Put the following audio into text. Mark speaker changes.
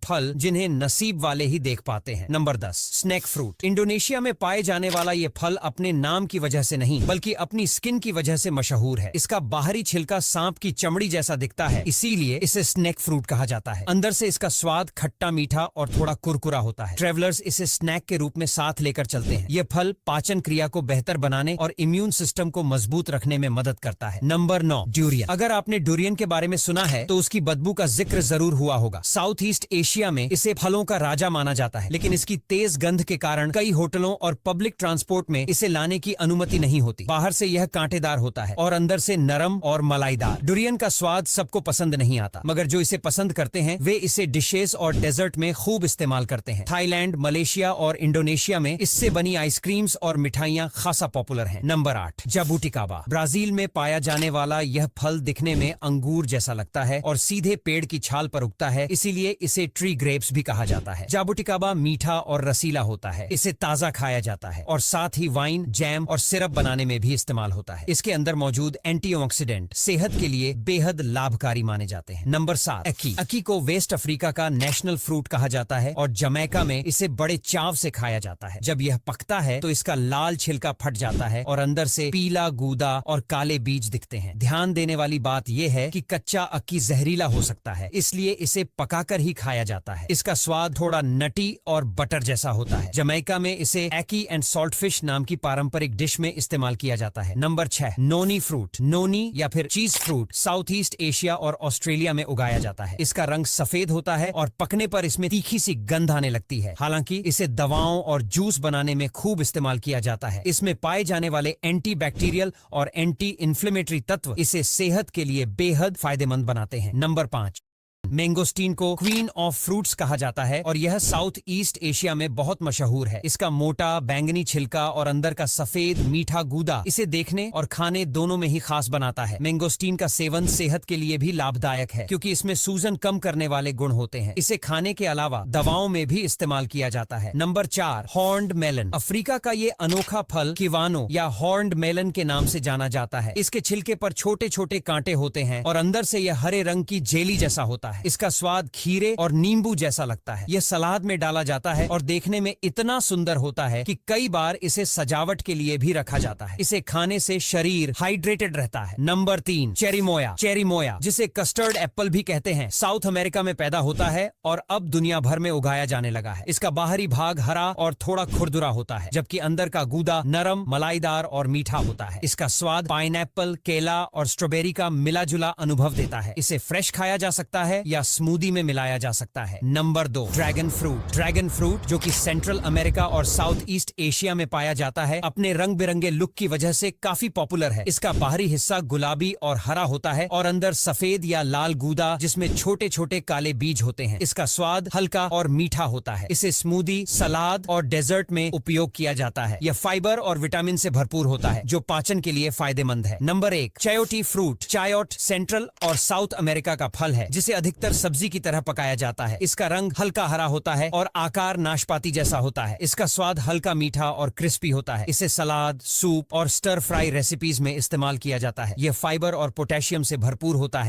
Speaker 1: फल जिन्हें नसीब वाले ही देख पाते हैं। Number 10, snake fruit. इंडोनेशिया में पाए जाने वाला ये फल अपने नाम की वजह से नहीं बल्कि अपनी स्किन की वजह से मशहूर है। इसका बाहरी छिलका सांप की चमड़ी जैसा दिखता है, इसीलिए इसे स्नेक फ्रूट कहा जाता है। अंदर से इसका स्वाद खट्टा मीठा और थोड़ा कुरकुरा होता है। ट्रेवलर्स इसे स्नैक के रूप में साथ लेकर चलते हैं। ये फल पाचन क्रिया को बेहतर बनाने और इम्यून सिस्टम को मजबूत रखने में मदद करता है। Number 9, durian. अगर आपने डुरियन के बारे में सुना है तो उसकी बदबू का जिक्र जरूर हुआ होगा। साउथ ईस्ट एशिया में इसे फलों का राजा माना जाता है, लेकिन इसकी तेज गंध के कारण कई होटलों और पब्लिक ट्रांसपोर्ट में इसे लाने की अनुमति नहीं होती। बाहर से यह कांटेदार होता है और अंदर से नरम और मलाईदार। डुरियन का स्वाद सबको पसंद नहीं आता, मगर जो इसे पसंद करते हैं वे इसे डिशेस और डेजर्ट में खूब इस्तेमाल करते हैं। थाईलैंड, मलेशिया और इंडोनेशिया में इससे बनी आइसक्रीम्स और मिठाइयां खासा पॉपुलर हैं। नंबर 8, जाबुटिकाबा। ब्राजील में पाया जाने वाला यह फल दिखने में अंगूर जैसा लगता है और सीधे पेड़ की छाल पर उगता है, इसीलिए इसे ट्री ग्रेप्स भी कहा जाता है। जाबुटिकाबा मीठा और रसीला होता है। इसे ताजा खाया जाता है और साथ ही वाइन, जैम और सिरप बनाने में भी इस्तेमाल होता है। इसके अंदर मौजूद एंटीऑक्सीडेंट सेहत के लिए बेहद लाभकारी माने जाते हैं। नंबर 7, अकी। अकी को वेस्ट अफ्रीका का नेशनल फ्रूट कहा जाता है और जमैका में इसे बड़े चाव से खाया जाता है। जब यह पकता है तो इसका लाल छिलका फट जाता है और अंदर से पीला गूदा और काले बीज दिखते हैं। ध्यान देने वाली बात यह है कि कच्चा अक्की जहरीला हो सकता है, इसलिए इसे पकाकर ही खाया जाता है। इसका स्वाद थोड़ा नटी और बटर जैसा होता है। जमैका में इसे एकी एंड सॉल्ट फिश नाम की पारंपरिक डिश में इस्तेमाल किया जाता है। नंबर 6, नोनी फ्रूट। नोनी या फिर चीज फ्रूट साउथ ईस्ट एशिया और ऑस्ट्रेलिया में उगाया जाता है। इसका रंग सफेद होता है और पकने पर इसमें तीखी सी गंध आने लगती है। हालांकि इसे दवाओं और जूस बनाने में खूब इस्तेमाल किया जाता है। इसमें पाए जाने वाले एंटी बैक्टीरियल और एंटी इन्फ्लेमेटरी तत्व इसे सेहत के लिए बेहद फायदेमंद बनाते हैं। नंबर 5, मैंगोस्टीन को क्वीन ऑफ फ्रूट्स कहा जाता है और यह साउथ ईस्ट एशिया में बहुत मशहूर है। इसका मोटा बैंगनी छिलका और अंदर का सफेद मीठा गूदा इसे देखने और खाने दोनों में ही खास बनाता है। मैंगोस्टीन का सेवन सेहत के लिए भी लाभदायक है क्योंकि इसमें सूजन कम करने वाले गुण होते हैं। इसे खाने के अलावा दवाओं में भी इस्तेमाल किया जाता है। Number 4, horned melon. अफ्रीका का ये अनोखा फल किवानो या हॉर्न्ड मेलन के नाम से जाना जाता है। इसके छिलके पर छोटे छोटे कांटे होते हैं और अंदर से यह हरे रंग की जेली जैसा होता है। इसका स्वाद खीरे और नींबू जैसा लगता है। यह सलाद में डाला जाता है और देखने में इतना सुंदर होता है कि कई बार इसे सजावट के लिए भी रखा जाता है। इसे खाने से शरीर हाइड्रेटेड रहता है। नंबर 3, चेरीमोया। चेरीमोया, जिसे कस्टर्ड एप्पल भी कहते हैं, साउथ अमेरिका में पैदा होता है और अब दुनिया भर में उगाया जाने लगा है। इसका बाहरी भाग हरा और थोड़ा खुरदुरा होता है, जबकि अंदर का गूदा नरम, मलाईदार और मीठा होता है। इसका स्वाद पाइनएप्पल, केला और स्ट्रॉबेरी का मिला जुला अनुभव देता है। इसे फ्रेश खाया जा सकता है या स्मूदी में मिलाया जा सकता है। Number 2, dragon fruit. Dragon fruit, जो कि सेंट्रल अमेरिका और साउथ ईस्ट एशिया में पाया जाता है, अपने रंग बिरंगे लुक की वजह से काफी पॉपुलर है। इसका बाहरी हिस्सा गुलाबी और हरा होता है और अंदर सफेद या लाल गूदा जिसमें छोटे छोटे काले बीज होते हैं। इसका स्वाद हल्का और मीठा होता है। इसे स्मूदी, सलाद और डेजर्ट में उपयोग किया जाता है। यह फाइबर और विटामिन से भरपूर होता है, जो पाचन के लिए फायदेमंद है। Number 1, chayote fruit. Chayote central और साउथ अमेरिका का फल है, जिसे अधिकतर सब्जी की तरह पकाया जाता है। इसका रंग हल्का हरा होता है और आकार नाशपाती जैसा होता है। इसका स्वाद हल्का मीठा और क्रिस्पी होता है। इसे सलाद, सूप और स्टर फ्राई रेसिपीज में इस्तेमाल किया जाता है। यह फाइबर और पोटेशियम से भरपूर होता है।